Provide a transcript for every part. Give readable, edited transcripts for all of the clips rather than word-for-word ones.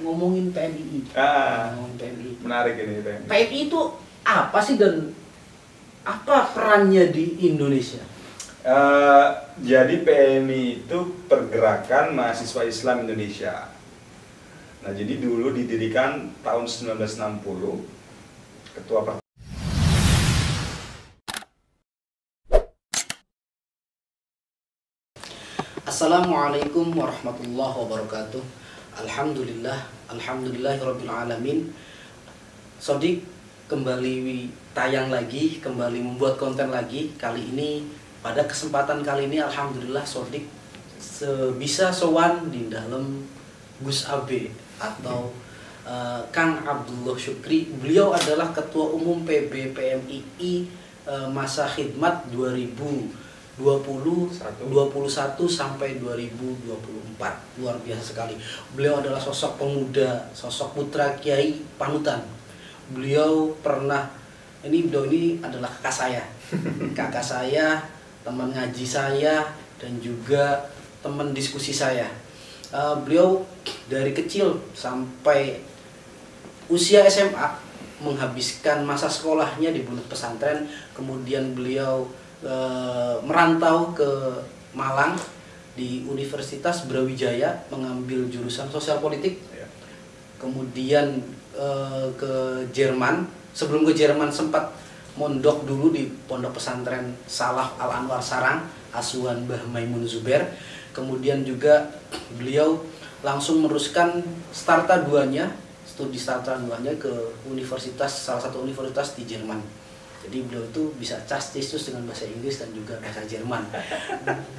ngomongin PMII. Ngomongin PMII. Menarik ini PMII. PMII itu apa sih dan apa perannya di Indonesia? Jadi PMI itu Pergerakan Mahasiswa Islam Indonesia. Nah, jadi dulu didirikan tahun 1960. Ketua Assalamualaikum warahmatullahi wabarakatuh. Alhamdulillahirabbil alamin. Sodik, kembali tayang lagi, kembali membuat konten lagi. Kali ini, pada kesempatan kali ini alhamdulillah Sodik bisa sowan di dalam Gus Abe atau Kang Abdullah Syukri. Beliau adalah Ketua Umum PB PMII masa khidmat 2021 sampai 2024. Luar biasa sekali. Beliau adalah sosok pemuda, sosok putra kiai panutan. Beliau ini adalah kakak saya. Kakak saya, teman ngaji saya, dan juga teman diskusi saya. Beliau dari kecil sampai usia SMA menghabiskan masa sekolahnya di pondok pesantren. Kemudian beliau merantau ke Malang di Universitas Brawijaya mengambil jurusan sosial politik. Kemudian ke Jerman. Sebelum ke Jerman sempat mondok dulu di pondok pesantren Salaf Al Anwar Sarang, asuhan Mbah Maimun Zubair. Kemudian juga beliau langsung meneruskan studi starta 2-nya ke salah satu universitas di Jerman. Jadi beliau itu bisa cas-cisus dengan bahasa Inggris dan juga bahasa Jerman.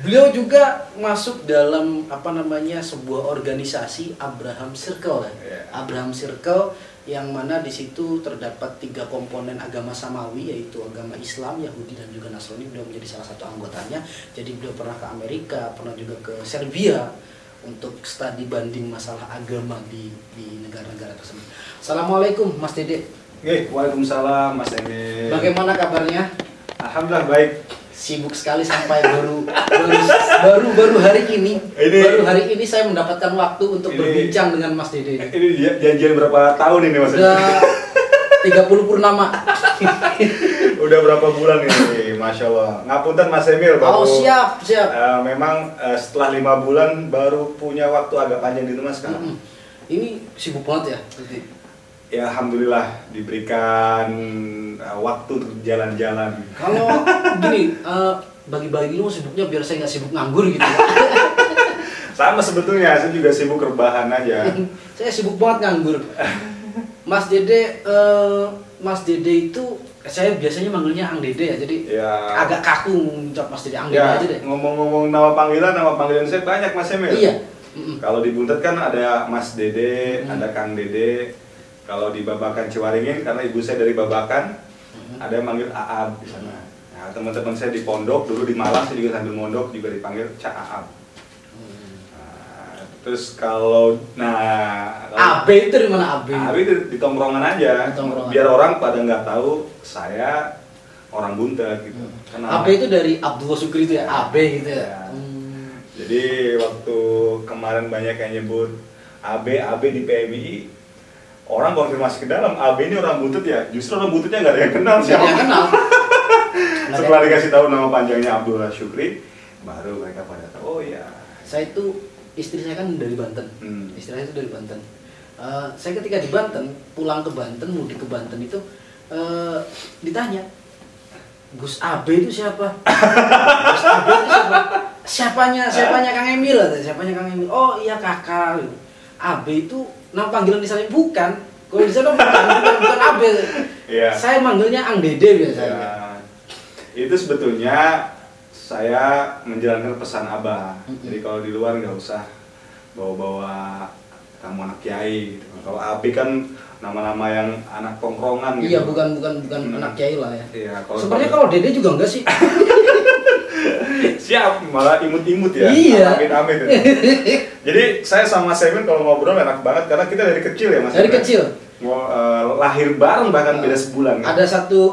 Beliau juga masuk dalam sebuah organisasi Abraham Circle. Abraham Circle yang mana di situ terdapat 3 komponen agama samawi, yaitu agama Islam, Yahudi, dan juga Nasrani. Beliau menjadi salah satu anggotanya. Jadi beliau pernah ke Amerika, pernah juga ke Serbia untuk studi banding masalah agama di negara-negara tersebut. Assalamualaikum Mas Dede. Waalaikumsalam Mas Emil. Bagaimana kabarnya? Alhamdulillah baik. Sibuk sekali sampai baru hari ini. Baru hari ini saya mendapatkan waktu untuk berbincang dengan Mas Dede. Ini janjian berapa tahun ini Mas? Udah 30 purnama. Udah berapa bulan ini? Masya Allah. Ngapunten Mas Emil baru. Siap. Memang setelah 5 bulan baru punya waktu agak panjang di rumah sekarang. Ini sibuk banget ya? Ya alhamdulillah diberikan waktu untuk jalan-jalan. Kalau gini, bagi-bagi lu sibuknya biar saya nggak sibuk nganggur gitu. Sama sebetulnya, saya juga sibuk rebahan aja. Saya sibuk banget nganggur. Mas Dede itu saya biasanya manggilnya Ang Dede ya, jadi agak kaku ngucap Mas Dede. Ang Dede aja deh. Ngomong-ngomong nama panggilan saya banyak Mas Emil. Iya. Kalau di Buntet kan ada Mas Dede, ada Kang Dede. Kalau di Babakan Ciwaringin, karena ibu saya dari Babakan, ada yang manggil Aab di sana. Nah, teman-teman saya di pondok, dulu di Malang saya juga sambil mondok juga dipanggil Cak Aab. Terus AB itu di mana AB? AB itu di tongkrongan aja. Biar orang pada nggak tahu saya orang Buntet gitu. AB itu dari Abdullah Syukri itu ya, AB gitu ya. Jadi waktu kemarin banyak yang nyebut AB di PMII. Orang konfirmasi ke dalam, AB ini orang Buntet ya? Justru orang Buntetnya nggak ada yang kenal siapa. Nggak ada yang kenal. Setelah dikasih tahu nama panjangnya Abdullah Syukri, baru mereka pada tahu. Oh ya. Istri saya kan dari Banten. Istri saya itu dari Banten. Saya ketika di Banten, pulang ke Banten, mudik ke Banten itu ditanya, Gus AB itu siapa? Gus AB itu siapa? Siapanya Kang Emil? Siapanya Kang Emil? Oh iya kakak. AB itu nama panggilan di sana bukan. Kalau di sana bukan AB. Yeah. Saya manggilnya Ang Dede biasanya. Yeah. Itu sebetulnya saya menjalankan pesan Abah. Jadi kalau di luar nggak usah bawa-bawa kamu anak kiai gitu. Kalau AB kan nama-nama yang anak tongkrongan gitu. Iya, bukan anak kiai lah ya. Iya, sebenarnya kalau Dede juga enggak sih. Siap, malah imut-imut ya. Iya. Amit-amit ya. Jadi saya sama Semin kalau ngobrol enak banget karena kita dari kecil ya Mas. Dari kecil. Lahir bareng bahkan beda sebulan. Ada satu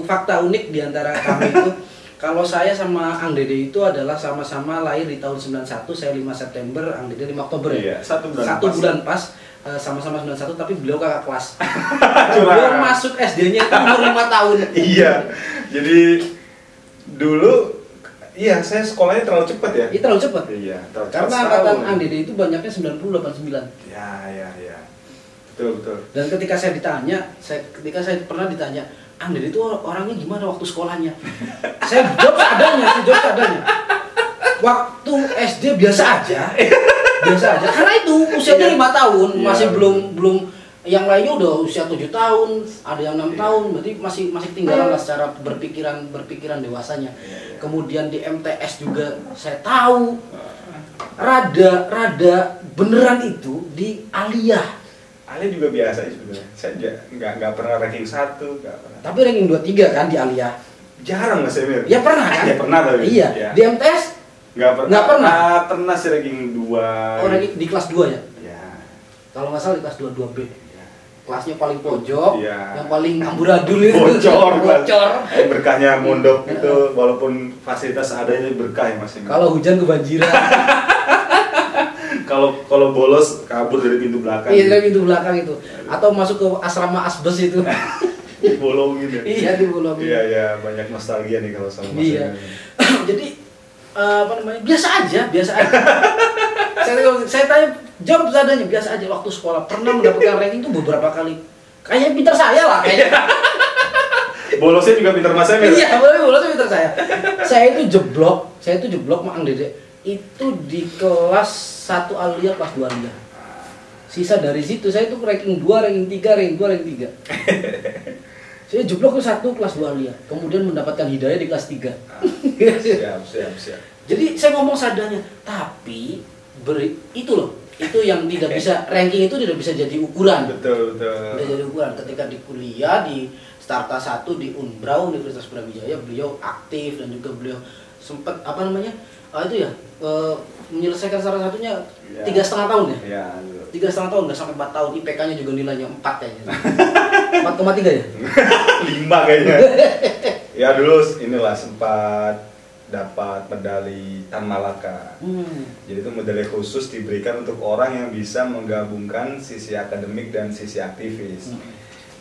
fakta unik di antara kami itu. Kalau saya sama Ang Dede itu adalah sama-sama lahir di tahun 91, saya 5 September, Ang Dede 5 Oktober ya. Iya, satu bulan pas. sama-sama 91 tapi beliau kakak kelas. Beliau masuk SD-nya itu umur 5 tahun. Iya. Jadi dulu iya, saya sekolahnya terlalu cepat ya. Itu terlalu cepat. Iya, terlalu Karena cepat angkatan setahun. Ang Dede itu banyaknya 90 89. Ya. Betul, betul. Dan ketika saya pernah ditanya, Ang Dede itu orangnya gimana waktu sekolahnya? Saya jawab seadanya. Waktu SD biasa aja. Karena itu usianya 5 tahun, Iya. masih belum yang lainnya udah usia 7 tahun, ada yang 6 tahun, berarti masih ketinggalan lah secara berpikiran dewasanya. Kemudian di MTS juga saya tahu rada beneran itu di Aliyah. Aliyah juga biasa sebenarnya. Saya nggak pernah ranking 1, nggak pernah. Tapi ranking 2-3 kan di Aliyah. Jarang Mas Emil. Ya pernah kan? Ya pernah tapi. Iya. Ya. Di MTS Nggak Nggak pernah? Pernah sih ranking 2. oh ranking di kelas 2 ya. Ya. Kalau nggak salah di kelas 2B. Ya. Kelasnya paling pojok, Iya. yang paling amburadul itu. Bocor. Berkahnya mondok itu walaupun fasilitas adanya berkah ya Mas Emil. Kalau hujan kebanjiran. Kalau bolos kabur dari pintu belakang. Iya, dari pintu belakang itu. Atau masuk ke asrama asbes itu. Bolongin ya. Iya, dibolongin. Iya, banyak nostalgia nih kalau sama Mas Iya. Emil. Jadi biasa aja. Saya tanya, jawab seadanya, biasa aja waktu sekolah. Pernah mendapatkan ranking itu beberapa kali. Kayaknya pintar saya lah kayaknya. Bolosnya juga pintar Mas Emil. Iya, boleh pintar saya. Saya itu jeblok sama Ang Dede. Itu di kelas 1 Aliyah, kelas 2 Aliyah. Sisa dari situ saya itu ranking 2, ranking 3. Saya jeblok ke 1 kelas 2 Aliyah. Kemudian mendapatkan hidayah di kelas 3. Siap. Jadi saya ngomong seadanya, tapi itu yang tidak bisa, ranking itu tidak bisa jadi ukuran. Betul. Tidak jadi ukuran. Ketika di kuliah di Starta 1 di Unbrau Universitas Brawijaya, beliau aktif dan juga beliau sempat menyelesaikan salah satunya 3,5 tahun ya. Iya. 3,5 tahun, nggak sampai 4 tahun. IPK-nya juga nilainya 4 kayaknya. 4,3 ya. 5 kayaknya. Ya dulu inilah sempat dapat medali Tan Malaka. Jadi itu medali khusus diberikan untuk orang yang bisa menggabungkan sisi akademik dan sisi aktivis.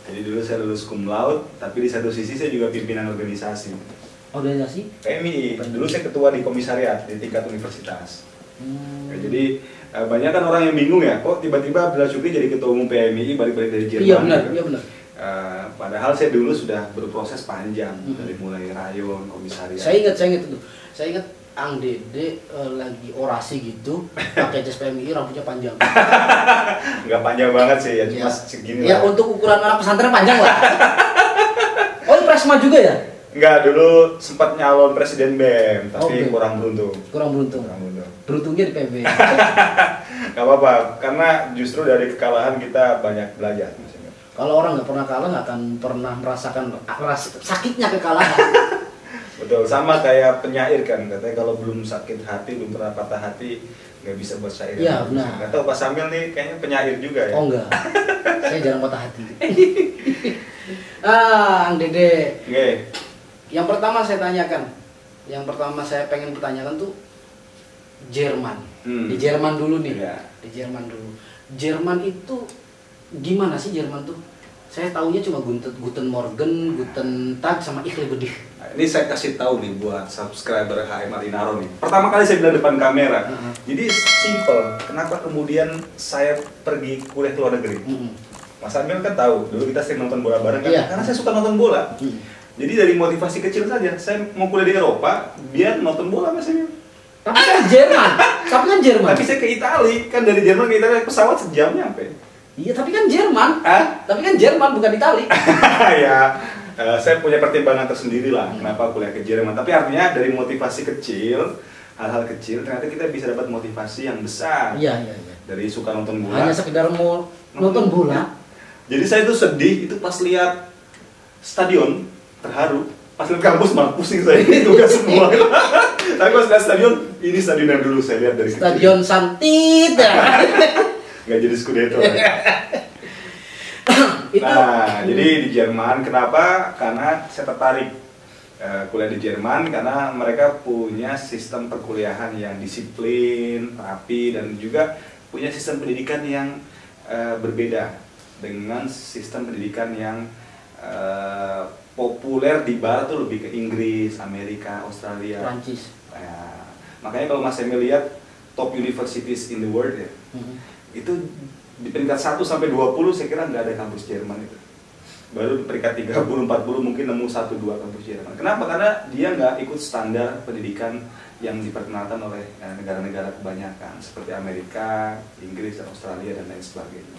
Jadi dulu saya lulus cum laude, tapi di satu sisi saya juga pimpinan organisasi. Organisasi? PMI. Dulu saya ketua di komisariat di tingkat universitas. Ya, jadi banyak kan orang yang bingung ya, kok tiba-tiba Abdullah Syukri jadi ketua umum PMI balik-balik dari Jerman. Iya benar, gitu. iya benar. Padahal saya dulu sudah berproses panjang dari mulai rayon, komisariat. Saya ingat itu. Saya ingat Ang Dede lagi orasi gitu, pakai jas PMI, rambutnya panjang. Nggak panjang banget sih, ya cuma segini ya, lah. untuk ukuran anak pesantren panjang lah. Oh, Presma juga ya? Enggak, dulu sempat nyalon presiden BEM, tapi Oke. kurang beruntung. Kurang beruntung. Beruntungnya di PB. Nggak apa-apa, karena justru dari kekalahan kita banyak belajar. Kalau orang nggak pernah kalah, nggak akan pernah merasakan sakitnya kekalahan. Betul, sama kayak penyair kan, katanya kalau belum sakit hati, belum pernah patah hati, nggak bisa buat syair. Iya, benar. Nggak tahu Pak Samil nih kayaknya penyair juga ya. Oh enggak, saya jarang patah hati. Ang Dede. Oke. Yang pertama saya tanyakan, yang pertama saya pengen pertanyakan tuh Jerman. Di Jerman dulu nih. Iya. Di Jerman dulu. Jerman itu gimana sih Jerman tuh? Saya taunya cuma Guten Morgen, Guten Tag sama Ich liebe dich. Nah, ini saya kasih tahu nih buat subscriber HM Arinaro nih. Pertama kali saya bilang depan kamera. Jadi simple. Kenapa kemudian saya pergi kuliah ke luar negeri? Mas Amil kan tahu, dulu kita sering nonton bola bareng kan? Iya. Karena saya suka nonton bola. Jadi dari motivasi kecil saja, saya mau kuliah di Eropa, biar nonton bola Mas Amil. Tapi kan Jerman. Tapi saya ke Itali, kan dari Jerman ke Itali pesawat sejam nyampe. Iya, tapi kan Jerman. Hah? Tapi kan Jerman bukan Itali. Ya, saya punya pertimbangan tersendiri lah kenapa kuliah ke Jerman. Tapi artinya dari motivasi kecil, hal-hal kecil, ternyata kita bisa dapat motivasi yang besar. Iya. Dari suka nonton bola. Hanya sekedar mau nonton bola. Jadi saya itu sedih itu pas lihat stadion, terharu. Pas lihat kampus malah pusing saya, itu kan semua. Tapi pas lihat stadion, ini stadion yang dulu saya lihat dari kecil. Stadion Santita. Nggak jadi Scudetto. Itu. Nah, jadi di Jerman, kenapa? Karena saya tertarik kuliah di Jerman karena mereka punya sistem perkuliahan yang disiplin, rapi, dan juga punya sistem pendidikan yang berbeda dengan sistem pendidikan yang populer di Barat tuh lebih ke Inggris, Amerika, Australia, Prancis. Makanya kalau Mas Emil lihat top universities in the world ya, itu di peringkat 1 sampai 20 saya kira nggak ada kampus Jerman itu. Baru di peringkat 30, 40 mungkin nemu 1-2 kampus Jerman. Kenapa? Karena dia nggak ikut standar pendidikan yang diperkenalkan oleh negara-negara kebanyakan seperti Amerika, Inggris, dan Australia dan lain sebagainya.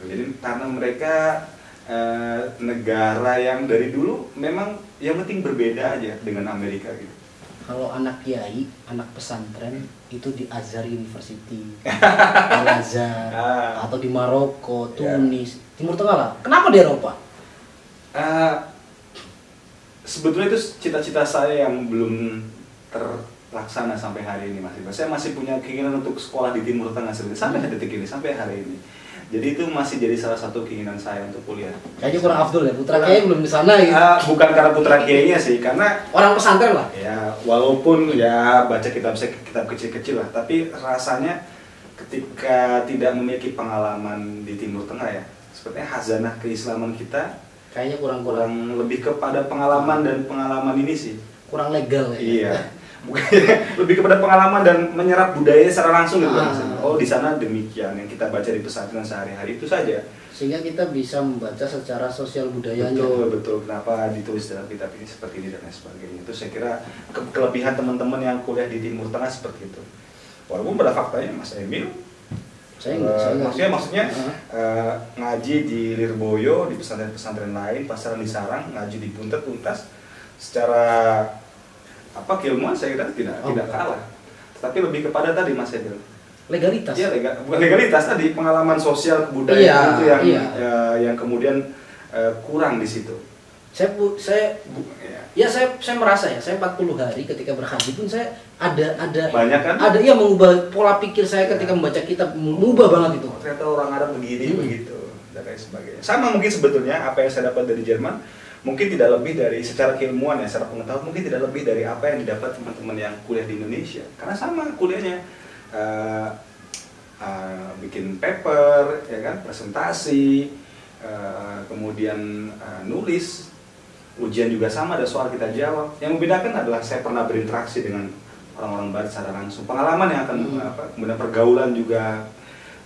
Jadi karena mereka negara yang dari dulu memang yang penting berbeda aja dengan Amerika gitu. Kalau anak kiai, anak pesantren itu di Azhar University, Al Azhar, atau di Maroko, Tunis, Timur Tengah lah. Kenapa di Eropa? Sebetulnya itu cita-cita saya yang belum terlaksana sampai hari ini, Mas Iqbal. Saya masih punya keinginan untuk sekolah di Timur Tengah sampai detik ini, sampai hari ini. Jadi itu masih jadi salah satu keinginan saya untuk kuliah. Kayaknya kurang afdol ya, putra kiai belum di sana gitu. Bukan karena putra kiainya sih, karena orang pesantren lah. Ya, walaupun ya baca kitab kecil-kecil lah, tapi rasanya ketika tidak memiliki pengalaman di Timur Tengah ya, sepertinya khazanah keislaman kita kayaknya kurang lebih kepada pengalaman dan pengalaman ini sih. Kurang legal ya. Iya. Lebih kepada pengalaman dan menyerap budaya secara langsung gitu. Oh, di sana demikian yang kita baca di pesantren sehari-hari itu saja. Sehingga kita bisa membaca secara sosial budayanya. Betul. Kenapa ditulis dalam kitab ini seperti ini dan lain sebagainya. Itu saya kira kelebihan teman-teman yang kuliah di Timur Tengah seperti itu. Walaupun pada faktanya Mas Emil maksudnya ngaji di Lirboyo, di pesantren-pesantren lain, pasaran di Sarang, ngaji di Buntet, Tuntas, secara keilmuan saya kira tidak kalah. Tapi lebih kepada tadi Mas Emil. Legalitas. Iya, bukan legalitas tadi, pengalaman sosial kebudayaan itu yang kemudian kurang di situ. Saya merasa ya, saya 40 hari ketika berhaji pun saya ada banyak kan? Ada mengubah pola pikir saya ketika membaca kitab, mengubah banget itu. Ternyata orang Arab begini begitu dan lain sebagainya. Sama mungkin sebetulnya apa yang saya dapat dari Jerman mungkin tidak lebih dari secara keilmuan ya, secara pengetahuan mungkin tidak lebih dari apa yang didapat teman-teman yang kuliah di Indonesia. Karena sama kuliahnya bikin paper, ya kan, presentasi, kemudian nulis, ujian juga sama, ada soal kita jawab. Yang membedakan adalah saya pernah berinteraksi dengan orang-orang Barat secara langsung. Pengalaman yang akan kemudian pergaulan juga,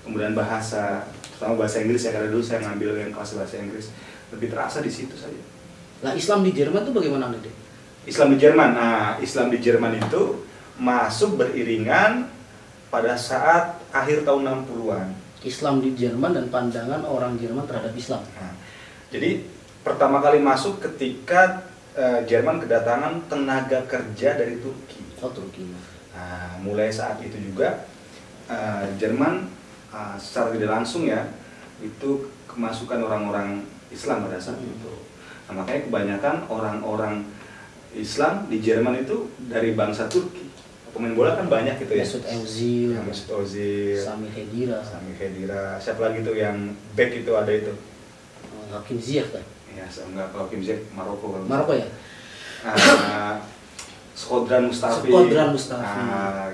kemudian bahasa, terutama bahasa Inggris ya, karena dulu saya ngambil yang kelas bahasa Inggris, lebih terasa di situ saja. Nah, Islam di Jerman itu bagaimana, Dede? Islam di Jerman. Nah, Islam di Jerman itu masuk beriringan pada saat akhir tahun 60-an. Islam di Jerman dan pandangan orang Jerman terhadap Islam. Nah, jadi pertama kali masuk ketika Jerman kedatangan tenaga kerja dari Turki. Oh, Turki. Nah, mulai saat itu juga Jerman secara tidak langsung ya itu kemasukan orang-orang Islam pada saat itu. Nah, makanya kebanyakan orang-orang Islam di Jerman itu dari bangsa Turki. Pemain bola kan banyak gitu ya. Mesut Ozil, Sami Khedira. Siapa lagi tuh yang back itu ada itu? Hakim Ziyech kan? Ya, enggak, kalau Hakim Ziyech Maroko ya? Skodran Mustafi.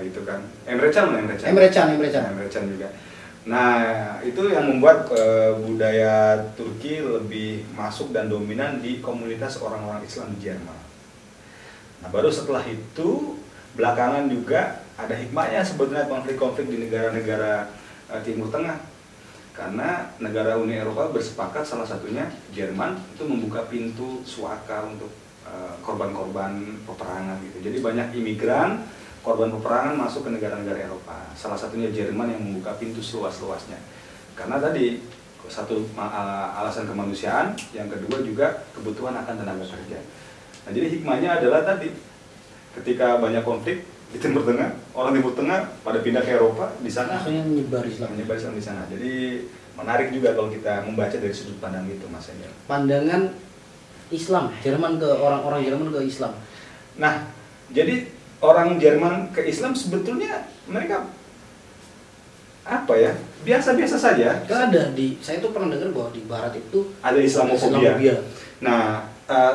Gitu kan. Emre Can juga. Nah, itu yang membuat budaya Turki lebih masuk dan dominan di komunitas orang-orang Islam di Jerman. Nah, baru setelah itu belakangan juga ada hikmahnya sebetulnya konflik-konflik di negara-negara Timur Tengah. Karena negara Uni Eropa bersepakat salah satunya Jerman itu membuka pintu suaka untuk korban-korban peperangan gitu. Jadi banyak imigran korban peperangan masuk ke negara-negara Eropa. Salah satunya Jerman yang membuka pintu seluas-luasnya. Karena tadi satu alasan kemanusiaan, yang kedua juga kebutuhan akan tenaga kerja. Nah, jadi hikmahnya adalah tadi ketika banyak konflik di Timur Tengah, orang Timur Tengah pada pindah ke Eropa, di sana menyebar Islam di sana. Jadi menarik juga kalau kita membaca dari sudut pandang itu, Mas Emil. Pandangan Islam Jerman ke orang-orang Jerman ke Islam. Nah, jadi orang Jerman ke Islam sebetulnya mereka biasa-biasa saja. Kan ada saya tuh pernah dengar bahwa di Barat itu ada Islamofobia. Nah,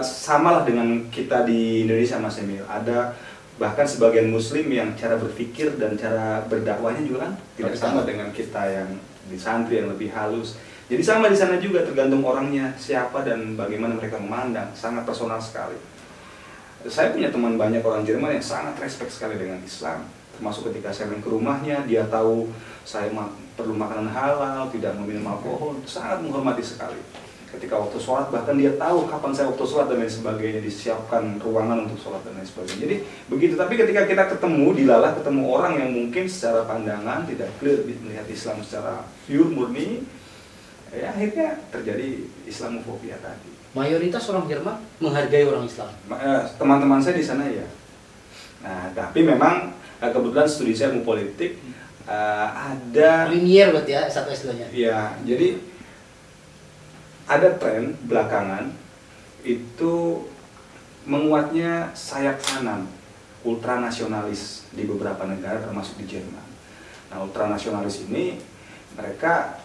samalah dengan kita di Indonesia, Mas Emil. Ada bahkan sebagian Muslim yang cara berpikir dan cara berdakwahnya juga kan tidak sama dengan kita yang di santri yang lebih halus. Jadi sama di sana juga, tergantung orangnya siapa dan bagaimana mereka memandang, sangat personal sekali. Saya punya teman banyak orang Jerman yang sangat respect sekali dengan Islam, termasuk ketika saya main ke rumahnya, dia tahu saya perlu makanan halal, tidak meminum alkohol, sangat menghormati sekali. Ketika waktu sholat, bahkan dia tahu kapan saya waktu sholat dan lain sebagainya, disiapkan ruangan untuk sholat dan lain sebagainya. Jadi begitu, tapi ketika kita ketemu, dilalah ketemu orang yang mungkin secara pandangan tidak clear melihat Islam secara pure, murni, ya akhirnya terjadi Islamofobia tadi. Mayoritas orang Jerman menghargai orang Islam. Teman-teman saya di sana ya. Nah, tapi memang kebetulan studi saya ilmu politik, ada Linier berarti ya, satu S2-nya. ya, jadi ada tren belakangan itu menguatnya sayap kanan ultranasionalis di beberapa negara termasuk di Jerman. Nah, ultranasionalis ini mereka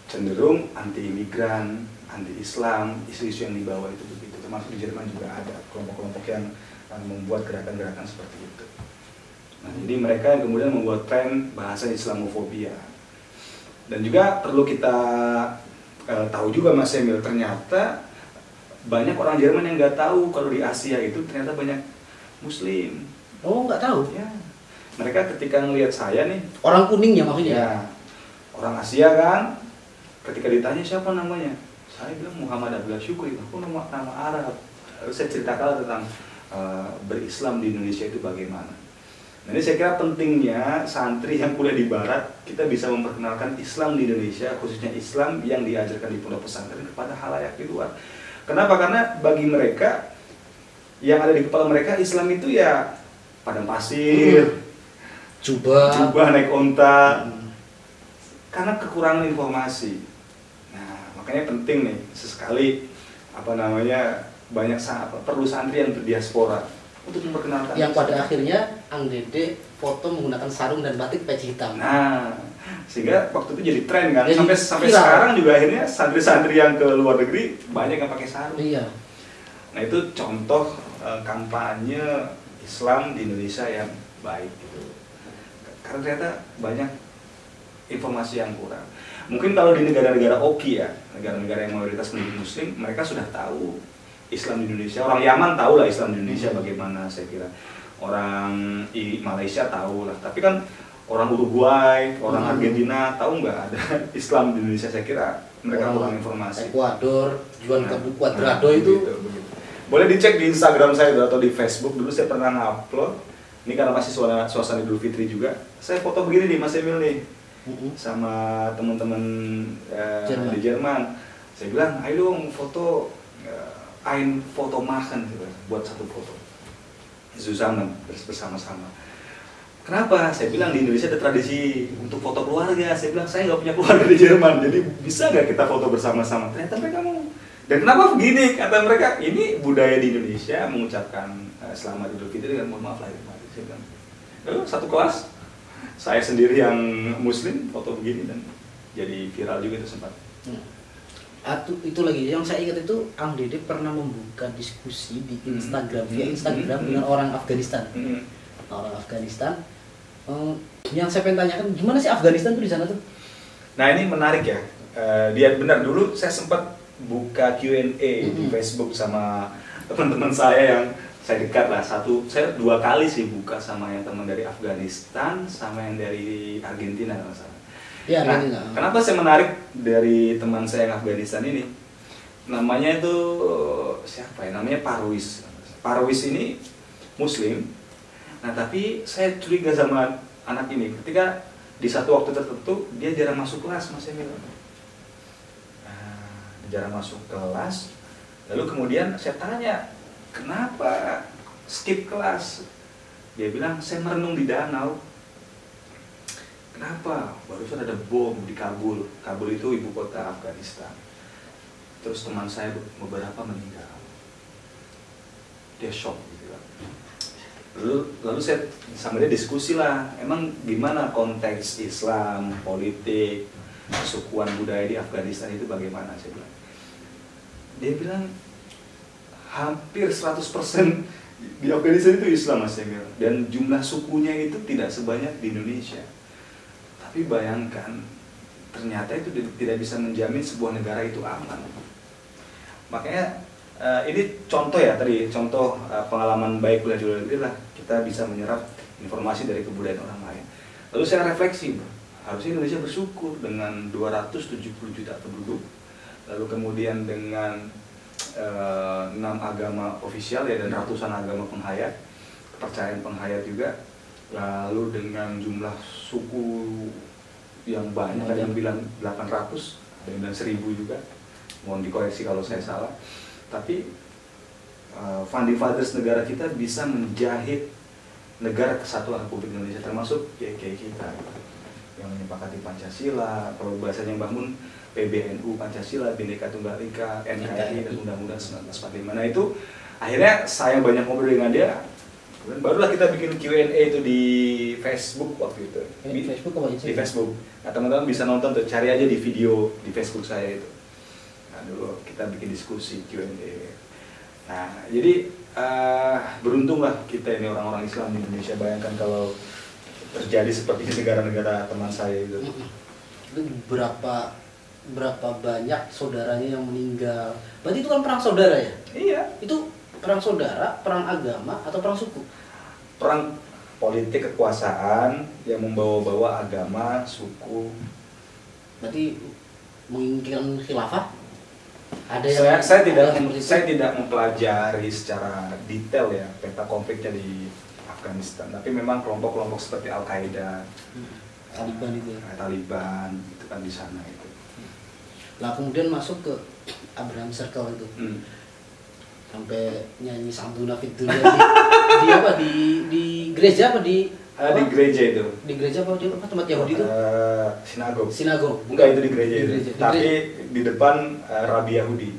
cenderung anti imigran, anti Islam, isu-isu yang dibawa itu begitu. Termasuk di Jerman juga ada kelompok-kelompok yang membuat gerakan-gerakan seperti itu. Nah, jadi mereka yang kemudian membuat tren bahasa Islamofobia. Dan juga perlu kita tahu juga Mas Emil, ternyata banyak orang Jerman yang nggak tahu kalau di Asia itu ternyata banyak Muslim. Oh, nggak tahu? Ya. Mereka ketika ngelihat saya nih, orang kuningnya maksudnya? Ya, orang Asia kan, ketika ditanya siapa namanya, saya bilang Muhammad Abdullah Syukri, aku nama Arab. Lalu saya ceritakan tentang berislam di Indonesia itu bagaimana. Nah, ini saya kira pentingnya santri yang kuliah di Barat, kita bisa memperkenalkan Islam di Indonesia, khususnya Islam yang diajarkan di pondok pesantren kepada khalayak di luar. Kenapa? Karena bagi mereka, yang ada di kepala mereka, Islam itu ya padang pasir, jubah naik onta, karena kekurangan informasi. Nah, makanya penting nih, sesekali banyak perlu santri yang berdiaspora untuk memperkenalkan yang pada akhirnya Ang Dede foto menggunakan sarung dan batik peci hitam. Nah, sehingga waktu itu jadi tren kan, jadi sampai sekarang juga akhirnya santri-santri yang ke luar negeri banyak yang pakai sarung. Iya. Nah, itu contoh kampanye Islam di Indonesia yang baik gitu. Karena ternyata banyak informasi yang kurang. Mungkin kalau di negara-negara oki ya, negara-negara yang mayoritas penduduk Muslim, mereka sudah tahu Islam di Indonesia. Orang Yaman tahu lah Islam di Indonesia bagaimana, saya kira. Orang Malaysia tahu lah. Tapi kan orang Uruguay, orang Argentina tahu nggak ada Islam di Indonesia? Saya kira mereka kurang informasi. Ekuador, Juan Cuadrado itu. Begitu. Boleh dicek di Instagram saya atau di Facebook. Dulu saya pernah ngupload. Ini karena masih suasana Idul Fitri juga. Saya foto begini nih Mas Emil nih, sama teman-teman di Jerman. Saya bilang, ayo dong foto. Ein foto machen gitu, buat satu foto zusammen bersama-sama. Kenapa? Saya bilang di Indonesia ada tradisi untuk foto keluarga. Saya bilang saya nggak punya keluarga di Jerman, jadi bisa nggak kita foto bersama-sama? Ternyata mereka mau. Dan kenapa begini? Kata mereka, ini budaya di Indonesia mengucapkan selamat Idul Fitri dengan mohon maaf lahir batin. Saya bilang, satu kelas, saya sendiri yang Muslim foto begini dan jadi viral juga itu sempat. Itu lagi yang saya ingat itu Ang Dede pernah membuka diskusi di Instagram via Instagram dengan orang Afghanistan. Orang Afghanistan. Yang saya pengen tanyakan, gimana sih Afghanistan tuh di sana tuh? Nah, ini menarik ya. Dia benar, dulu saya sempat buka Q&A di Facebook sama teman-teman saya yang saya dekat lah. Saya 2 kali sih buka sama yang teman dari Afghanistan sama yang dari Argentina kalau salah. Ya, nah, kenapa saya menarik dari teman saya yang Afghanistan ini? Namanya itu siapa ya? Namanya Parwis. Parwis ini Muslim. Nah, tapi saya curiga sama anak ini. Ketika di satu waktu tertentu dia jarang masuk kelas, Mas Emil. Jarang masuk kelas. Lalu kemudian saya tanya, kenapa skip kelas? Dia bilang, saya merenung di danau. Kenapa? Barusan ada bom di Kabul. Kabul itu ibu kota Afghanistan. Terus teman saya beberapa meninggal. Dia shock gitu kan. Lalu saya sama dia diskusi lah. Emang gimana konteks Islam, politik, kesukuan budaya di Afghanistan itu bagaimana? Saya bilang. Dia bilang hampir 100% di Afghanistan itu Islam, Mas Emil. Dan jumlah sukunya itu tidak sebanyak di Indonesia. Tapi bayangkan ternyata itu tidak bisa menjamin sebuah negara itu aman. Makanya ini contoh ya tadi, contoh pengalaman baik kuliah di luar negeri lah, kita bisa menyerap informasi dari kebudayaan orang lain. Lalu saya refleksi, harusnya Indonesia bersyukur dengan 270 juta penduduk, lalu kemudian dengan 6 agama ofisial ya, dan ratusan agama penghayat, kepercayaan penghayat juga, lalu dengan jumlah suku yang banyak, ada yang bilang 800, ada yang bilang 1000 juga, mohon dikoreksi kalau saya salah. Tapi founding fathers negara kita bisa menjahit negara kesatuan Republik Indonesia, termasuk kiai-kiai kita yang menyepakati Pancasila, kalau bahasanya Mbah Mun, PBNU, Pancasila, Bhinneka Tunggal Ika, NKRI, dan Undang-Undang 1945. Nah itu akhirnya saya banyak ngobrol dengan dia, dan barulah kita bikin Q&A itu di Facebook waktu itu. Di Facebook apa aja? Di Facebook. Nah teman-teman bisa nonton tuh, cari aja di video di Facebook saya itu. Nah dulu kita bikin diskusi Q&A. Nah jadi beruntunglah kita ini orang-orang Islam di Indonesia. Bayangkan kalau terjadi seperti di negara-negara teman saya itu. Itu berapa banyak saudaranya yang meninggal. Berarti itu kan perang saudara ya? Iya. Itu perang saudara, perang agama, atau perang suku? Perang politik kekuasaan yang membawa-bawa agama, suku. Berarti menginginkan khilafah? Saya tidak mempelajari secara detail ya peta konfliknya di Afghanistan, tapi memang kelompok-kelompok seperti Al-Qaeda, Taliban itu ya? Taliban itu kan di sana itu. Lah kemudian masuk ke Abraham Circle itu, sampai nyanyi Santuna Fit Dunia di apa, di gereja apa di gereja itu? Di gereja apa tempat Yahudi itu? Sinagog. Enggak, itu di gereja itu. Tapi di depan Rabi Yahudi.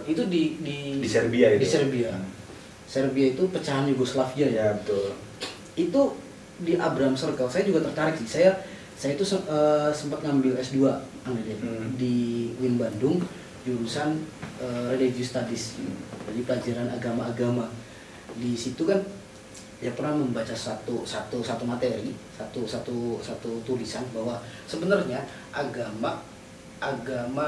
Itu di Serbia itu. Di Serbia. Serbia itu pecahan Yugoslavia ya. Ya betul. Itu di Abraham Circle saya juga tertarik sih. Saya itu sempat ngambil S2 di UIN Bandung, jurusan Religious Studies. Jadi pelajaran agama-agama. Di situ kan ya pernah membaca satu materi, satu tulisan bahwa sebenarnya agama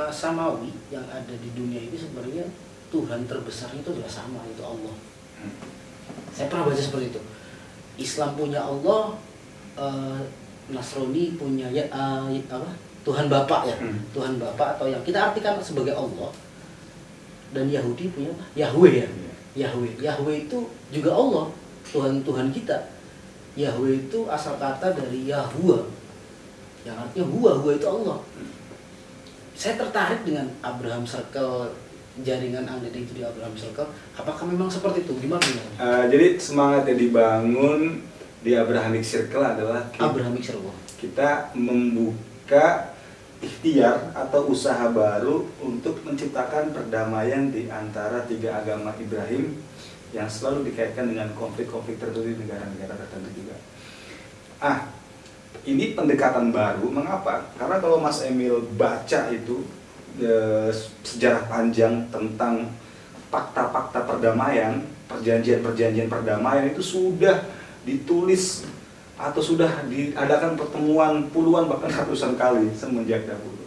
samawi yang ada di dunia ini sebenarnya Tuhan terbesar itu adalah sama, itu Allah. Saya pernah baca seperti itu. Islam punya Allah, Nasrani punya Tuhan Bapa ya, Tuhan Bapa atau yang kita artikan sebagai Allah, dan Yahudi punya apa? Yahweh ya, Yahweh itu juga Allah, Tuhan kita. Yahweh itu asal kata dari Yahuwah, yang artinya huwa itu Allah. Saya tertarik dengan Abraham Circle, jaringan Anda itu di Abraham Circle. Apakah memang seperti itu? Gimana? Jadi semangat yang dibangun di Abrahamic Circle adalah kita membuka ikhtiar atau usaha baru untuk menciptakan perdamaian di antara tiga agama Ibrahim yang selalu dikaitkan dengan konflik-konflik tertentu di negara-negara tertentu juga. Ini pendekatan baru. Mengapa? Karena kalau Mas Emil baca itu sejarah panjang tentang fakta-fakta perdamaian, perjanjian-perjanjian perdamaian itu sudah ditulis atau sudah diadakan pertemuan puluhan bahkan ratusan kali semenjak dahulu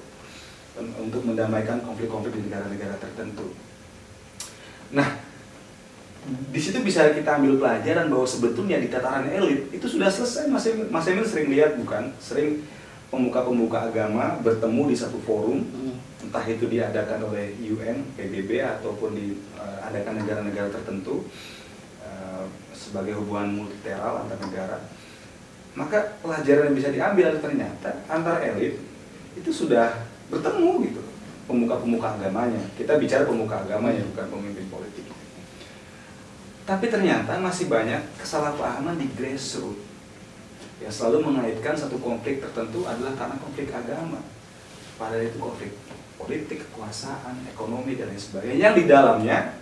untuk mendamaikan konflik-konflik di negara-negara tertentu. Nah, di situ bisa kita ambil pelajaran bahwa sebetulnya di tataran elit itu sudah selesai. Mas Emil sering lihat bukan? Sering pemuka-pemuka agama bertemu di satu forum, entah itu diadakan oleh UN, PBB ataupun diadakan negara-negara tertentu sebagai hubungan multilateral antar negara. Maka pelajaran yang bisa diambil adalah ternyata antar elit itu sudah bertemu gitu, pemuka-pemuka agamanya. Kita bicara pemuka agamanya, bukan pemimpin politik. Tapi ternyata masih banyak kesalahpahaman di grassroots yang selalu mengaitkan satu konflik tertentu adalah karena konflik agama. Padahal itu konflik politik, kekuasaan, ekonomi, dan lain sebagainya yang di dalamnya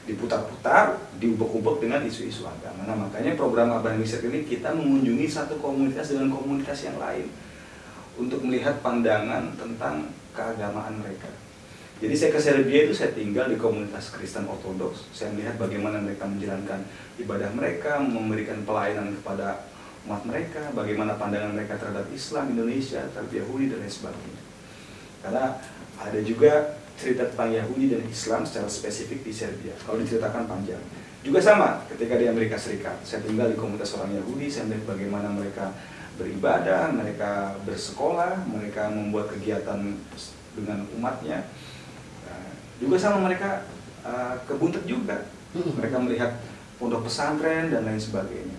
diputar-putar, diubek-ubek dengan isu-isu agama. Nah, makanya program Abrahamic Circle ini kita mengunjungi satu komunitas dengan komunitas yang lain untuk melihat pandangan tentang keagamaan mereka. Jadi saya ke Serbia itu saya tinggal di komunitas Kristen Ortodoks. Saya melihat bagaimana mereka menjalankan ibadah mereka, memberikan pelayanan kepada umat mereka, bagaimana pandangan mereka terhadap Islam, Indonesia, terhadap Yahudi, dan lain sebagainya. Karena ada juga cerita tentang Yahudi dan Islam secara spesifik di Serbia. Kalau diceritakan panjang. Juga sama ketika di Amerika Serikat. Saya tinggal di komunitas orang Yahudi, saya melihat bagaimana mereka beribadah, mereka bersekolah, mereka membuat kegiatan dengan umatnya. Juga sama mereka kebuntet juga. Mereka melihat pondok pesantren dan lain sebagainya.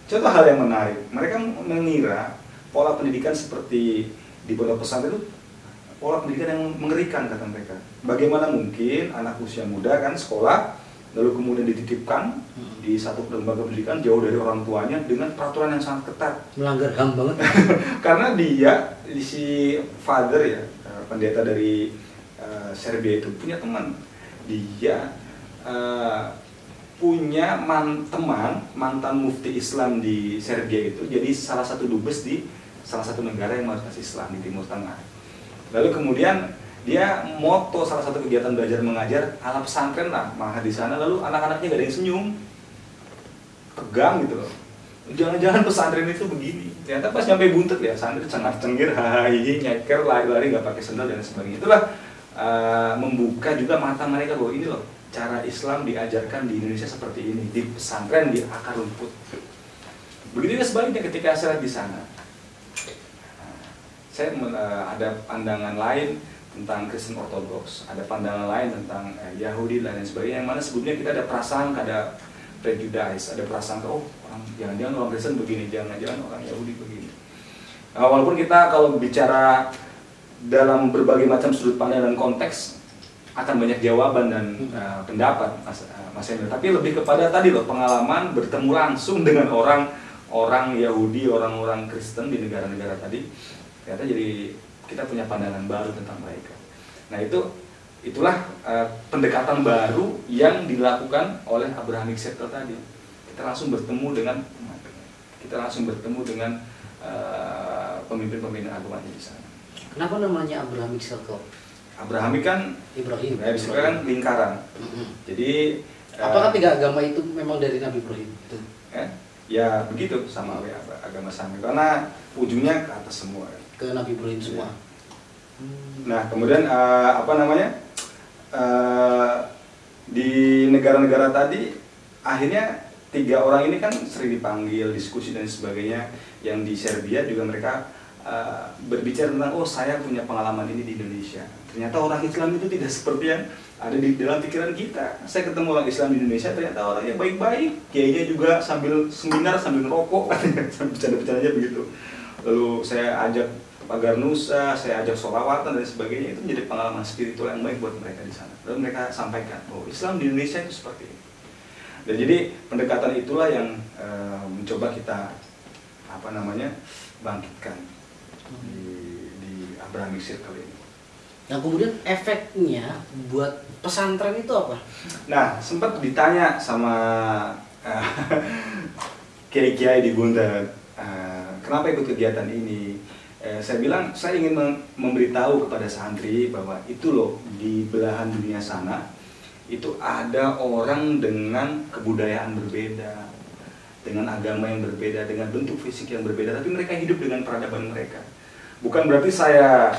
Contoh hal yang menarik, mereka mengira pola pendidikan seperti di pondok pesantren itu pola pendidikan yang mengerikan, kata mereka. Bagaimana mungkin anak usia muda kan sekolah, lalu kemudian dititipkan di satu lembaga pendidikan jauh dari orang tuanya dengan peraturan yang sangat ketat. Melanggar HAM banget. Karena dia, si father ya, pendeta dari Serbia itu punya teman. Dia punya teman, mantan mufti Islam di Serbia itu, jadi salah satu dubes di salah satu negara yang mayoritas Islam di Timur Tengah. Lalu kemudian dia moto salah satu kegiatan belajar mengajar ala pesantren lah, malah di sana. Lalu anak-anaknya gak ada yang senyum, tegang gitu loh. Jangan-jangan pesantren itu begini. Ternyata pas nyampe buntut ya, santri cengar-cengir, hahihi, nyeker, lari-lari nggak pakai sendal dan sebagainya. Itulah membuka juga mata mereka bahwa ini loh cara Islam diajarkan di Indonesia seperti ini, di pesantren, di akar rumput. Begitu juga sebaliknya ketika saya di sana. Saya ada pandangan lain tentang Kristen Ortodoks, ada pandangan lain tentang Yahudi dan lain sebagainya, yang mana sebelumnya kita ada prasangka, ada prejudice, ada prasangka, oh orang jangan-jangan orang Kristen begini, jangan-jangan orang Yahudi begini. Walaupun kita kalau bicara dalam berbagai macam sudut pandang dan konteks akan banyak jawaban dan pendapat Mas Emil, tapi lebih kepada tadi loh, pengalaman bertemu langsung dengan orang Yahudi, orang-orang Kristen di negara-negara tadi, ternyata jadi kita punya pandangan baru tentang mereka. Nah itulah pendekatan baru yang dilakukan oleh Abrahamic Circle tadi. Kita langsung bertemu dengan pemimpin-pemimpin agamanya di sana. Kenapa namanya Abrahamic Circle? Abrahamic kan Ibrahim. Ya, bisa kan lingkaran. Jadi apakah tiga agama itu memang dari Nabi Ibrahim? Ya begitu, sama agama sama. Karena ujungnya ke atas semua. Ke Nabi Ibrahim semua. Nah kemudian di negara-negara tadi akhirnya tiga orang ini kan sering dipanggil, diskusi dan sebagainya. Yang di Serbia juga mereka berbicara tentang, oh saya punya pengalaman ini di Indonesia. Ternyata orang Islam itu tidak seperti yang ada di dalam pikiran kita. Saya ketemu orang Islam di Indonesia, ternyata orangnya baik-baik, kiainya juga sambil seminar sambil ngerokok, sambil bercanda-bercandanya begitu. Lalu saya ajak pagar nusa, saya ajak sholawatan dan sebagainya. Itu menjadi pengalaman spiritual yang baik buat mereka di sana. Lalu mereka sampaikan, oh Islam di Indonesia itu seperti ini. Dan jadi pendekatan itulah yang mencoba kita bangkitkan di Abrahamic Circle ini. Nah kemudian efeknya buat pesantren itu apa? Nah sempat ditanya sama kiai-kiai di Buntet, kenapa ikut kegiatan ini? Saya bilang saya ingin memberitahu kepada santri bahwa itu loh di belahan dunia sana itu ada orang dengan kebudayaan berbeda, dengan agama yang berbeda, dengan bentuk fisik yang berbeda, tapi mereka hidup dengan peradaban mereka. Bukan berarti saya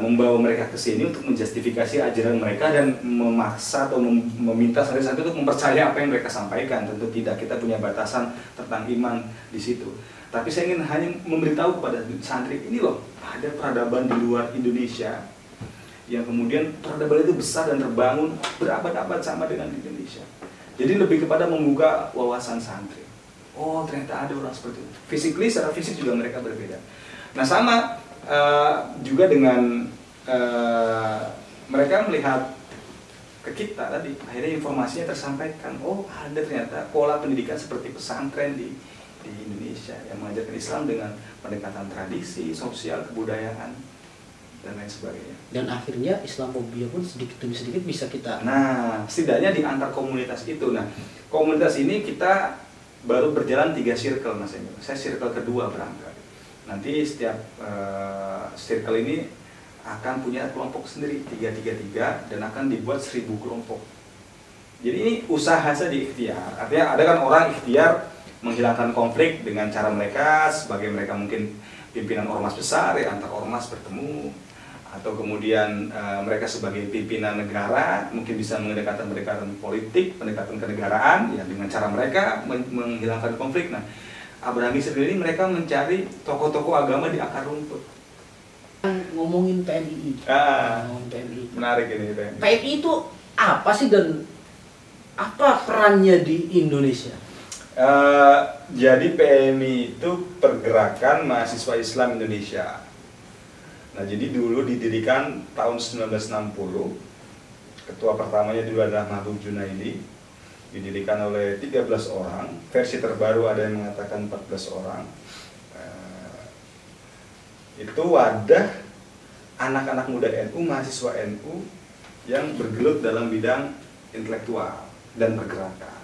membawa mereka ke sini untuk menjustifikasi ajaran mereka dan memaksa atau meminta santri-santri untuk mempercayai apa yang mereka sampaikan. Tentu tidak, kita punya batasan tentang iman di situ. Tapi saya ingin hanya memberitahu kepada santri, ini loh ada peradaban di luar Indonesia yang kemudian peradaban itu besar dan terbangun berabad-abad sama dengan di Indonesia. Jadi lebih kepada membuka wawasan santri. Oh ternyata ada orang seperti itu. Physically, secara fisik juga mereka berbeda. Nah sama juga dengan mereka melihat ke kita tadi, akhirnya informasinya tersampaikan. Oh ada ternyata pola pendidikan seperti pesantren di Indonesia yang mengajarkan Islam dengan pendekatan tradisi, sosial, kebudayaan dan lain sebagainya. Dan akhirnya Islamophobia pun sedikit demi sedikit bisa kita. Nah, setidaknya di antar komunitas itu. Nah, komunitas ini kita baru berjalan 3 circle, Mas Emil. Saya circle kedua berangkat. Nanti setiap circle ini akan punya kelompok sendiri 333 dan akan dibuat 1000 kelompok. Jadi ini usaha saja ikhtiar. Artinya ada kan orang ikhtiar menghilangkan konflik dengan cara mereka sebagai mereka mungkin pimpinan ormas besar ya, antar ormas bertemu atau kemudian mereka sebagai pimpinan negara mungkin bisa pendekatan politik, pendekatan kenegaraan ya dengan cara mereka menghilangkan konflik. Nah, Abrahami sendiri mereka mencari tokoh-tokoh agama di akar rumput. Ngomongin PMII. Ngomongin PMII. Menarik ini PMII. PMII itu apa sih dan apa perannya di Indonesia? Jadi PMI itu Pergerakan Mahasiswa Islam Indonesia. Nah, jadi dulu didirikan tahun 1960. Ketua pertamanya dulu adalah Mahbub Junaidi. Didirikan oleh 13 orang. Versi terbaru ada yang mengatakan 14 orang. Itu wadah anak-anak muda NU, mahasiswa NU yang bergelut dalam bidang intelektual dan pergerakan.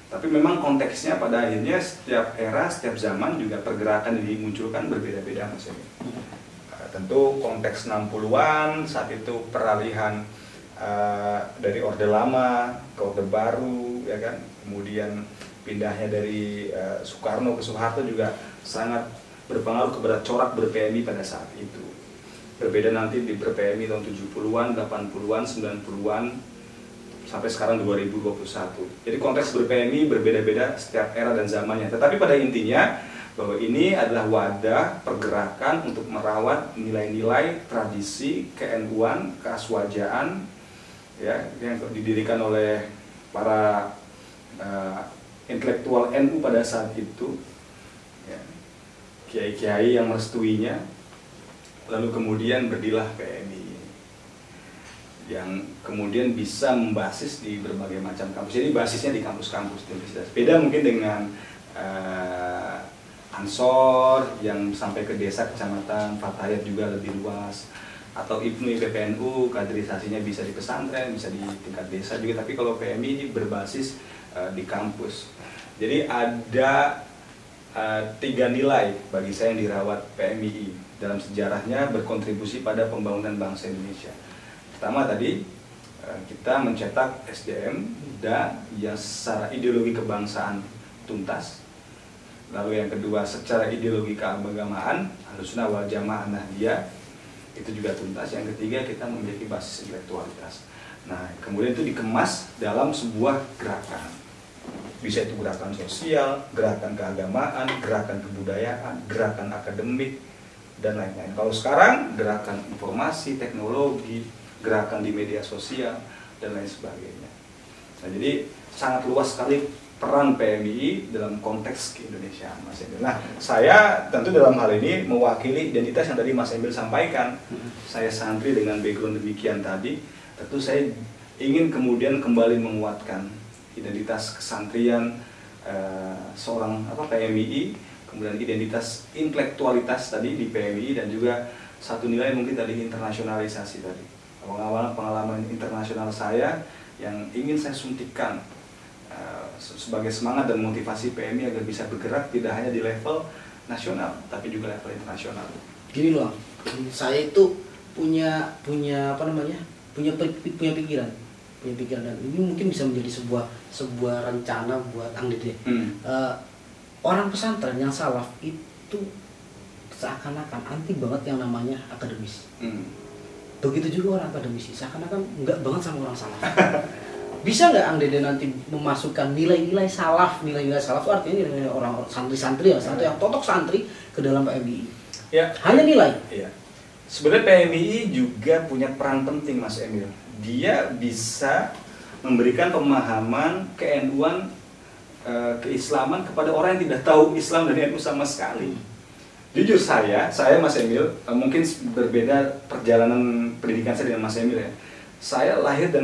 Tapi memang konteksnya pada akhirnya setiap era, setiap zaman juga pergerakan yang dimunculkan berbeda-beda Mas Emil. Tentu konteks 60-an saat itu peralihan dari Orde Lama ke Orde Baru, ya kan. Kemudian pindahnya dari Soekarno ke Soeharto juga sangat berpengaruh kepada corak ber-PMI pada saat itu. Berbeda nanti di ber-PMI tahun 70-an, 80-an, 90-an, sampai sekarang 2021. Jadi konteks ber-PMI berbeda-beda setiap era dan zamannya. Tetapi pada intinya bahwa ini adalah wadah pergerakan untuk merawat nilai-nilai tradisi ke-NU-an, keaswajaan, ya, yang didirikan oleh para intelektual NU pada saat itu, ya, kiai-kiai yang merestuinya, lalu kemudian berdirilah PMI yang kemudian bisa membasis di berbagai macam kampus. Jadi basisnya di kampus-kampus di universitas. Beda mungkin dengan Ansor yang sampai ke desa, kecamatan, Fatayat juga lebih luas, atau IPNU, IPPNU, kaderisasinya bisa di pesantren, bisa di tingkat desa juga. Tapi kalau PMI ini berbasis di kampus. Jadi ada 3 nilai bagi saya yang dirawat PMII dalam sejarahnya berkontribusi pada pembangunan bangsa Indonesia. Pertama tadi kita mencetak SDM dan yang secara ideologi kebangsaan tuntas. Lalu yang kedua secara ideologi keagamaan Ahlussunnah wal Jamaah Nahdiyah itu juga tuntas. Yang ketiga kita memiliki basis intelektualitas. Nah, kemudian itu dikemas dalam sebuah gerakan. Bisa itu gerakan sosial, gerakan keagamaan, gerakan kebudayaan, gerakan akademik, dan lain-lain. Kalau sekarang gerakan informasi, teknologi, gerakan di media sosial, dan lain sebagainya. Nah, jadi sangat luas sekali peran PMII dalam konteks keindonesiaan, Mas Emil. Nah, saya tentu dalam hal ini mewakili identitas yang tadi Mas Emil sampaikan. Saya santri dengan background demikian tadi, tentu saya ingin kemudian kembali menguatkan identitas kesantrian seorang PMII, kemudian identitas intelektualitas tadi di PMII, dan juga satu nilai mungkin tadi internasionalisasi tadi. Pengalaman internasional saya yang ingin saya suntikan sebagai semangat dan motivasi PMI agar bisa bergerak tidak hanya di level nasional tapi juga level internasional. Gini loh, saya itu punya pikiran dan ini mungkin bisa menjadi sebuah rencana buat Ang Dede. Orang pesantren yang salaf itu seakan-akan anti banget yang namanya akademis. Begitu juga orang akademisi seakan-akan enggak banget sama orang salaf. Bisa nggak Ang Dede nanti memasukkan nilai-nilai salaf itu artinya nilai orang santri-santri ya, yang totok santri ke dalam PMII? Ya. Hanya nilai. Ya. Sebenarnya PMII juga punya peran penting, Mas Emil. Dia bisa memberikan pemahaman ke-NU-an, keislaman kepada orang yang tidak tahu Islam dan NU sama sekali. Jujur saya Mas Emil, mungkin berbeda perjalanan pendidikan saya dengan Mas Emil ya. Saya lahir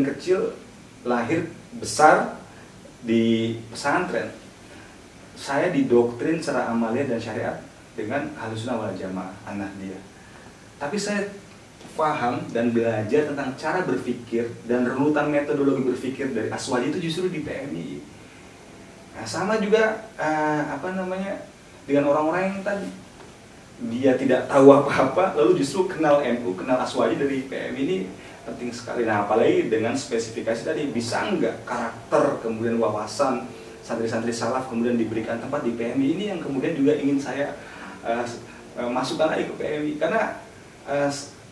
besar di pesantren. Saya didoktrin secara amalia dan syariat dengan Ahlussunnah wal Jamaah An-Nahdiyah. Tapi saya paham dan belajar tentang cara berpikir dan runutan metodologi berpikir dari Aswaji itu justru di PMI. Nah, sama juga dengan orang-orang yang tadi dia tidak tahu apa-apa lalu justru kenal NU, kenal Aswaji dari PMI. Ini penting sekali. Nah, apalagi dengan spesifikasi tadi, bisa enggak karakter kemudian wawasan santri-santri salaf kemudian diberikan tempat di PMI. Ini yang kemudian juga ingin saya masukkan lagi ke PMI, karena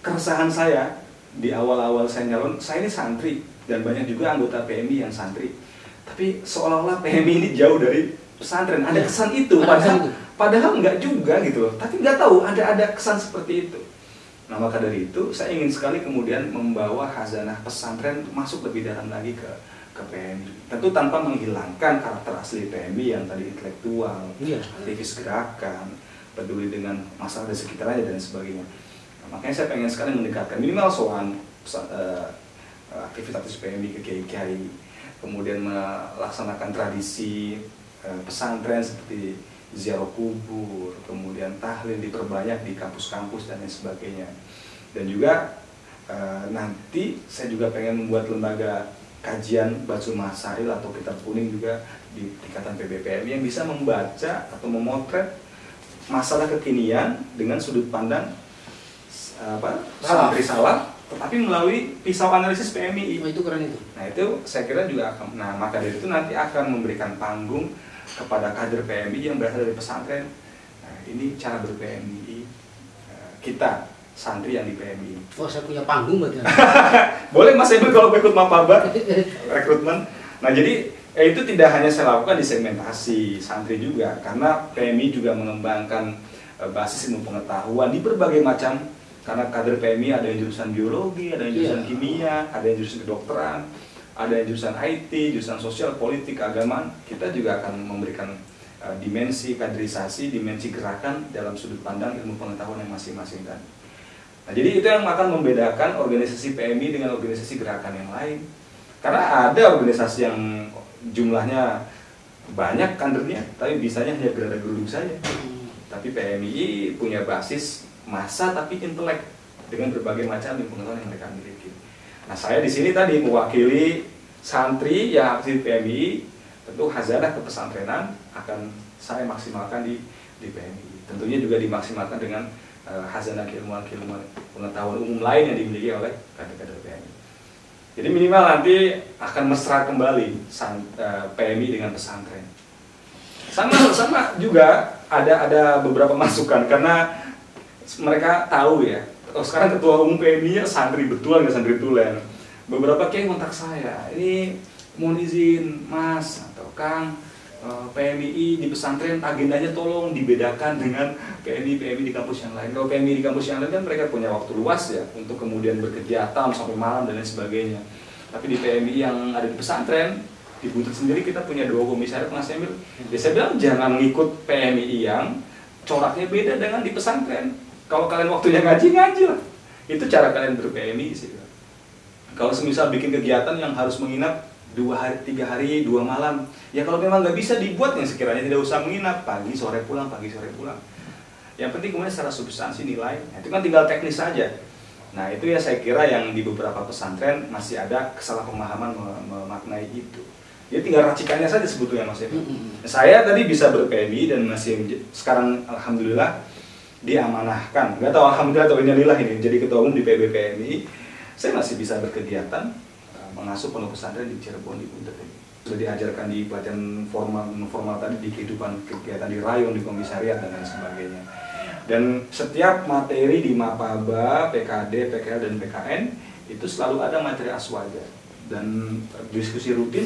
keresahan saya di awal-awal saya nyalon, saya ini santri dan banyak juga anggota PMI yang santri. Tapi seolah-olah PMI ini jauh dari pesantren. Ada kesan itu, padahal enggak juga gitu loh. Tapi nggak tahu ada kesan seperti itu. Nah maka dari itu saya ingin sekali kemudian membawa khazanah pesantren masuk lebih dalam lagi ke PMI. Tentu tanpa menghilangkan karakter asli PMI yang tadi intelektual, aktivis gerakan, peduli dengan masalah di sekitarnya dan sebagainya. Nah, makanya saya pengen sekali mendekatkan minimal soal aktivitas PMI ke kiai-kiai, kemudian melaksanakan tradisi pesantren seperti ziarah kubur, kemudian tahlil diperbanyak di kampus-kampus dan lain sebagainya. Dan juga nanti saya juga pengen membuat lembaga kajian Basul Masail atau kitab kuning juga di tingkatan PBPMI yang bisa membaca atau memotret masalah kekinian dengan sudut pandang santri salaf, tetapi melalui pisau analisis PMI. Itu keren itu. Nah itu saya kira juga akan, nah maka dari itu nanti akan memberikan panggung kepada kader PMI yang berasal dari pesantren. Nah, ini cara ber-PMI kita santri yang di PMI. Oh, saya punya panggung berarti. Boleh Mas Emil kalau ikut Mapaba rekrutmen. Nah jadi itu tidak hanya saya lakukan di segmentasi santri juga, karena PMI juga mengembangkan basis ilmu pengetahuan di berbagai macam. Karena kader PMI ada yang jurusan biologi, ada yang jurusan kimia, ada yang jurusan kedokteran, ada yang jurusan IT, jurusan sosial, politik, keagamaan. Kita juga akan memberikan dimensi kaderisasi, dimensi gerakan dalam sudut pandang ilmu pengetahuan yang masing-masing kan. Nah, jadi itu yang akan membedakan organisasi PMI dengan organisasi gerakan yang lain. Karena ada organisasi yang jumlahnya banyak kadernya, tapi bisanya hanya gerada-geruduk saja. Tapi PMI punya basis massa tapi intelek dengan berbagai macam ilmu pengetahuan yang mereka miliki. Nah, saya di sini tadi mewakili santri yang aktif PMI, tentu khazanah kepesantrenan akan saya maksimalkan di PMI. Tentunya juga dimaksimalkan dengan khazanah keilmuan pengetahuan umum lain yang dimiliki oleh kader-kader PMI. Jadi minimal nanti akan mesra kembali PMI dengan pesantren. Sama juga ada beberapa masukan karena mereka tahu ya. Oh, sekarang ketua umum PMI-nya santri betulan nggak santri tulen. Beberapa kiai kontak saya, ini mohon izin Mas atau Kang, PMI di pesantren agendanya tolong dibedakan dengan PMI di kampus yang lain. Kalau PMI di kampus yang lain kan mereka punya waktu luas ya untuk kemudian berkegiatan sampai malam dan lain sebagainya. Tapi di PMI yang ada di pesantren, di Buntut sendiri kita punya 2 komisaris Mas Emil. Ya saya bilang jangan ngikut PMI yang coraknya beda dengan di pesantren. Kalau kalian waktunya ngaji lah. Itu cara kalian ber-PMI sih. Kalau semisal bikin kegiatan yang harus menginap 2 hari, 3 hari, 2 malam, ya kalau memang nggak bisa dibuat yang sekiranya tidak usah menginap, pagi sore pulang. Yang penting kemudian secara substansi nilai, nah, itu kan tinggal teknis saja. Nah itu ya saya kira yang di beberapa pesantren masih ada kesalahpemahaman memaknai itu. Jadi tinggal racikannya saja sebetulnya Mas Evi. Saya tadi bisa ber-PMI dan masih sekarang alhamdulillah diamanahkan. Nggak tahu alhamdulillah atau innalillah ini jadi ketua umum di PBPMI. Saya masih bisa berkegiatan mengasuh pondok pesantren di Cirebon di Buntut ini. Sudah diajarkan di pelatihan formal tadi di kehidupan kegiatan di rayon, di komisariat dan lain sebagainya. Dan setiap materi di Mapaba, PKD, PKL dan PKN itu selalu ada materi aswaja. Dan diskusi rutin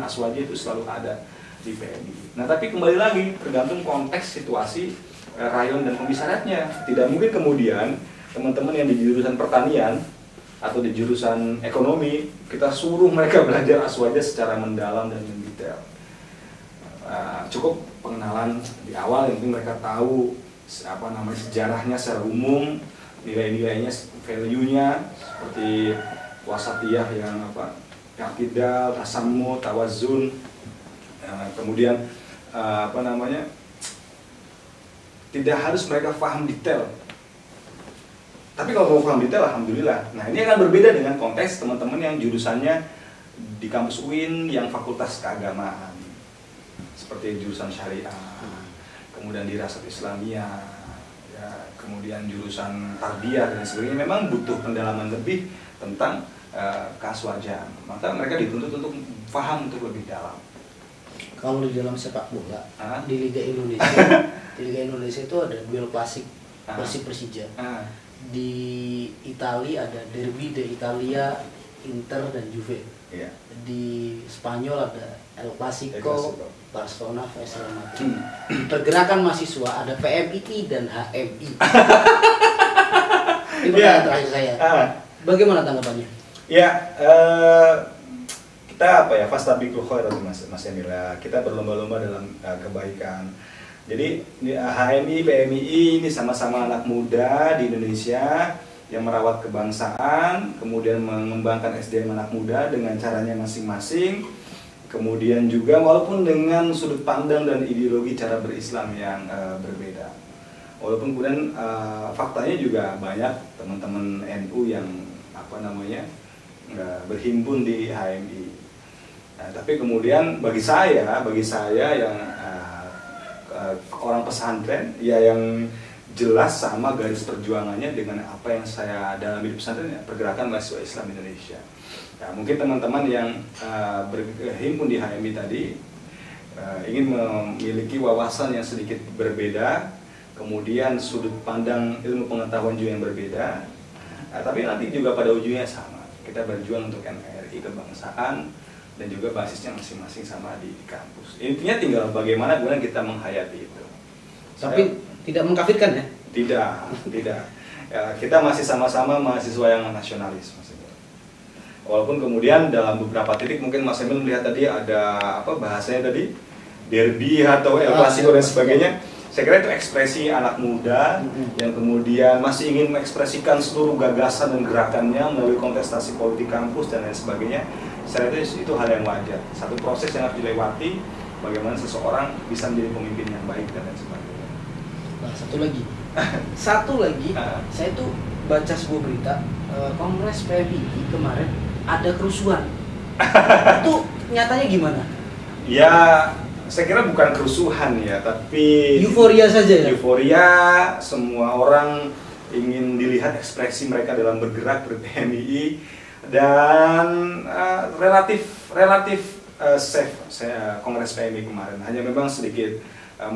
aswaja itu selalu ada di PMI. Nah tapi kembali lagi tergantung konteks situasi rayon dan komisariatnya. Tidak mungkin kemudian teman-teman yang di jurusan pertanian atau di jurusan ekonomi kita suruh mereka belajar aswaja secara mendalam dan mendetail. Cukup pengenalan di awal yang penting mereka tahu sejarahnya secara umum, nilai-nilainya, value-nya seperti wasatiyah yang i'tidal, tasammu, tawazun, kemudian tidak harus mereka paham detail. Tapi kalau mau paham detail, alhamdulillah. Nah ini akan berbeda dengan konteks teman-teman yang jurusannya di kampus UIN yang fakultas keagamaan, seperti jurusan syariah, kemudian dirasat Islamiyah, ya, kemudian jurusan tarbiyah dan sebagainya. Memang butuh pendalaman lebih tentang keaswajaan. Maka mereka dituntut untuk paham untuk lebih dalam. Kalau di dalam sepak bola, di Liga Indonesia, di Liga Indonesia itu ada duel klasik Persib Persija. Di Italia ada Derby d'Italia, Inter dan Juve. Iya. Di Spanyol ada El El Clasico, Clasico. Barcelona vs Real Madrid. Pergerakan mahasiswa ada PMII dan HMI. Ini pertanyaan terakhir saya. Bagaimana tanggapannya? Ya, kita apa ya, fastabiqul khairat Mas Emil. Kita berlomba-lomba dalam kebaikan. Jadi HMI, PMII ini sama-sama anak muda di Indonesia yang merawat kebangsaan, kemudian mengembangkan SDM anak muda dengan caranya masing-masing. Kemudian juga walaupun dengan sudut pandang dan ideologi cara berislam yang berbeda. Walaupun kemudian faktanya juga banyak teman-teman NU yang berhimpun di HMI. Nah, tapi kemudian bagi saya yang orang pesantren ya, yang jelas sama garis perjuangannya dengan apa yang saya dalami di pesantren ya, pergerakan mahasiswa Islam Indonesia. Ya, mungkin teman-teman yang berhimpun di HMI tadi ingin memiliki wawasan yang sedikit berbeda, kemudian sudut pandang ilmu pengetahuan juga yang berbeda, tapi nanti juga pada ujungnya sama. Kita berjuang untuk NKRI, kebangsaan, dan juga basisnya masing-masing sama di kampus. Intinya tinggal bagaimana kemudian kita menghayati itu. Tapi tidak mengkafirkan ya? Tidak. Ya, kita masih sama-sama mahasiswa yang nasionalis, Mas Emil. Walaupun kemudian dalam beberapa titik mungkin Mas Emil melihat tadi ada bahasanya tadi derby atau El Clasico dan sebagainya. Saya kira itu ekspresi anak muda yang kemudian masih ingin mengekspresikan seluruh gagasan dan gerakannya melalui kontestasi politik kampus dan lain sebagainya. Saya kira itu hal yang wajar. Satu proses yang harus dilewati, bagaimana seseorang bisa menjadi pemimpin yang baik dan lain sebagainya. Nah, satu lagi, saya tuh baca sebuah berita Kongres PMII kemarin ada kerusuhan. Itu nyatanya gimana? Ya, saya kira bukan kerusuhan ya, tapi euforia saja ya? Euforia, semua orang ingin dilihat ekspresi mereka dalam bergerak ber-PMII, dan relatif safe Kongres PMII kemarin. Hanya memang sedikit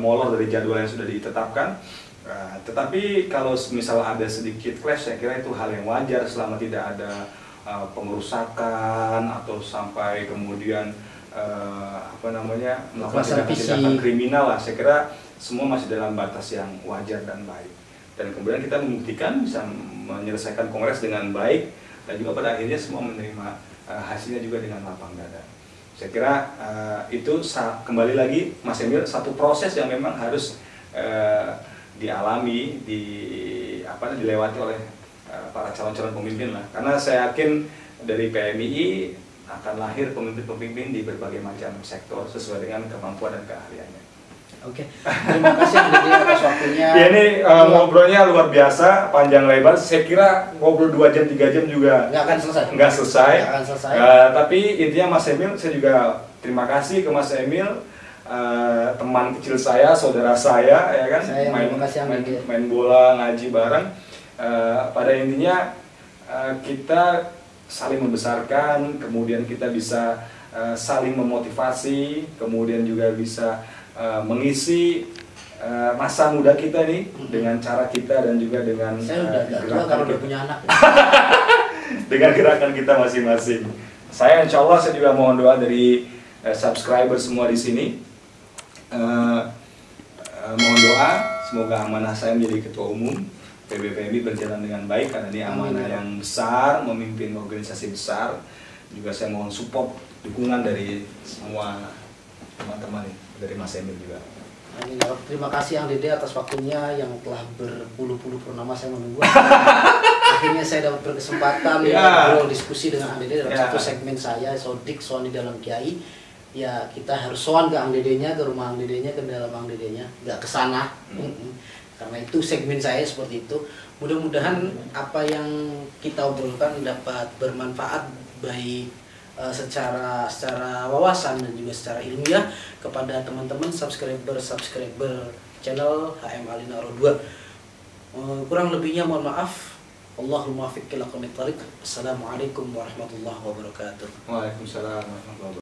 molor dari jadwal yang sudah ditetapkan, tetapi kalau misal ada sedikit clash, saya kira itu hal yang wajar selama tidak ada pengerusakan atau sampai kemudian melakukan tindakan kriminal lah. Saya kira semua masih dalam batas yang wajar dan baik. Dan kemudian kita membuktikan bisa menyelesaikan kongres dengan baik, dan juga pada akhirnya semua menerima hasilnya juga dengan lapang dada. Saya kira itu kembali lagi Mas Emil, satu proses yang memang harus dialami, dilewati oleh para calon-calon pemimpin lah. Karena saya yakin dari PMII akan lahir pemimpin-pemimpin di berbagai macam sektor sesuai dengan kemampuan dan keahliannya. Oke, terima kasih atas waktunya. Ya, ini ngobrolnya luar biasa, panjang lebar. Saya kira ngobrol 2 jam 3 jam juga nggak akan selesai. Nggak selesai. Tapi intinya Mas Emil, saya juga terima kasih ke Mas Emil, teman kecil saya, saudara saya, ya kan, main bola, ngaji bareng. Pada intinya kita saling membesarkan, kemudian kita bisa saling memotivasi, kemudian juga bisa mengisi masa muda kita nih dengan cara kita dan juga dengan gerakan kita punya anak. Dengan gerakan kita masing-masing. Saya insya Allah saya juga mohon doa dari subscriber semua di sini. Mohon doa semoga amanah saya menjadi ketua umum PBPMI berjalan dengan baik, karena ini amanah yang besar, memimpin organisasi besar. Juga saya mohon support, dukungan dari semua teman-teman dari Mas Emil juga. Terima kasih Ang Dede atas waktunya yang telah berpuluh-puluh purnama saya menunggu. Akhirnya saya dapat berkesempatan ngobrol diskusi dengan Ang Dede dalam satu segmen saya, Sodik Soan di dalam Kiai. Ya, kita harus soan ke Ang Dedenya, ke rumah Ang Dedenya, ke dalam Ang Dedenya, nggak ke sana. Karena itu segmen saya seperti itu. Mudah-mudahan apa yang kita obrolkan dapat bermanfaat baik secara wawasan dan juga secara ilmiah kepada teman-teman subscriber channel HM Alinaro 2. Kurang lebihnya mohon maaf. Allahumma muwaffiq ila aqwamit thariq. Assalamualaikum warahmatullahi wabarakatuh. Waalaikumsalam warahmatullahi wabarakatuh.